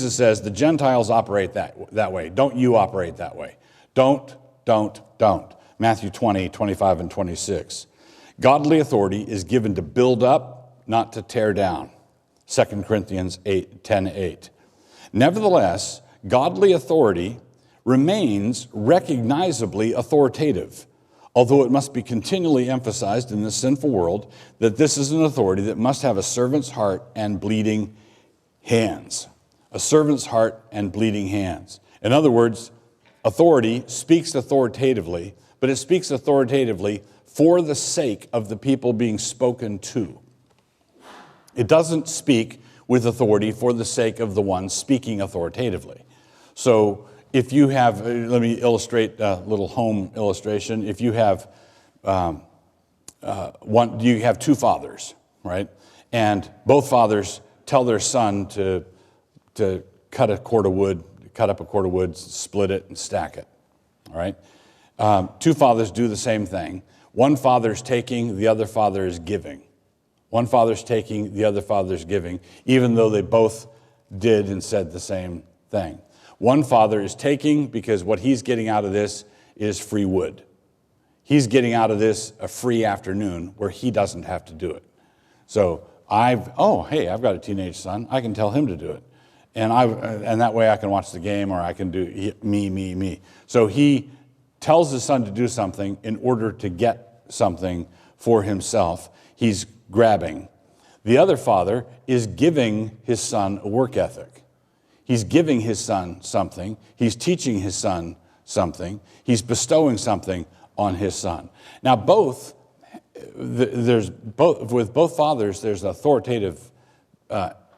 Jesus says the Gentiles operate that way. Don't you operate that way? Don't. Matthew 20, 25, and 26. Godly authority is given to build up, not to tear down. 2 Corinthians 10:8. Nevertheless, godly authority remains recognizably authoritative, although it must be continually emphasized in this sinful world that this is an authority that must have a servant's heart and bleeding hands. A servant's heart and bleeding hands. In other words, authority speaks authoritatively, but it speaks authoritatively for the sake of the people being spoken to. It doesn't speak with authority for the sake of the one speaking authoritatively. So if you have, let me illustrate a little home illustration. If you have you have two fathers, right? And both fathers tell their son to cut up a cord of wood, split it, and stack it, all right? Two fathers do the same thing. One father's taking, the other father is giving. One father's taking, the other father's giving, even though they both did and said the same thing. One father is taking because what he's getting out of this is free wood. He's getting out of this a free afternoon where he doesn't have to do it. So I've got a teenage son. I can tell him to do it. And that way I can watch the game, or I can do me. So he tells his son to do something in order to get something for himself. He's grabbing. The other father is giving his son a work ethic. He's giving his son something. He's teaching his son something. He's bestowing something on his son. Now, with both fathers, there's authoritative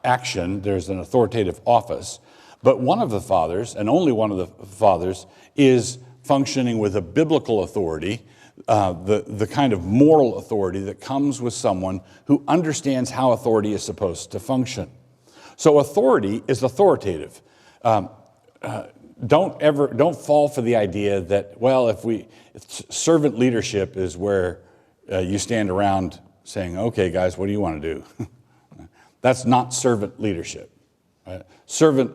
action. There's an authoritative office. But one of the fathers, and only one of the fathers, is functioning with a biblical authority, the kind of moral authority that comes with someone who understands how authority is supposed to function. So authority is authoritative. Don't fall for the idea that, servant leadership is where you stand around saying, okay, guys, what do you want to do? That's not servant leadership. Right? Servant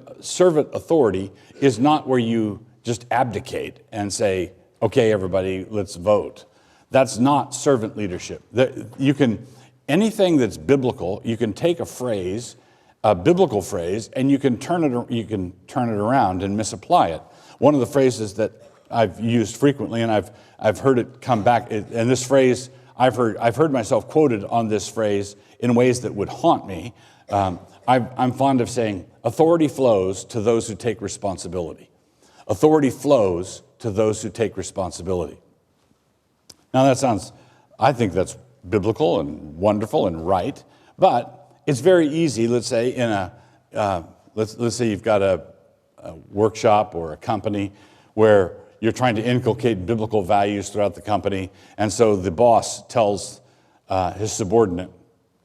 authority is not where you just abdicate and say, okay, everybody, let's vote. That's not servant leadership. Anything that's biblical, you can take a biblical phrase, and you can turn it around and misapply it. One of the phrases that I've used frequently, and I've heard it come back, and this phrase, I've heard myself quoted on this phrase in ways that would haunt me. I'm fond of saying, authority flows to those who take responsibility. Authority flows to those who take responsibility. Now I think that's biblical and wonderful and right, but it's very easy, let's say, let's say you've got a workshop or a company where you're trying to inculcate biblical values throughout the company, and so the boss tells his subordinate,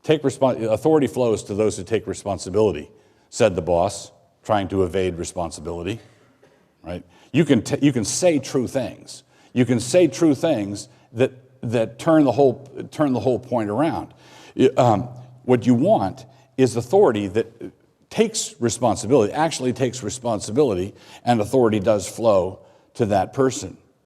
authority flows to those who take responsibility, said the boss, trying to evade responsibility, right? You can say true things. You can say true things that turn the whole point around. What you want is authority that takes responsibility, and authority does flow to that person.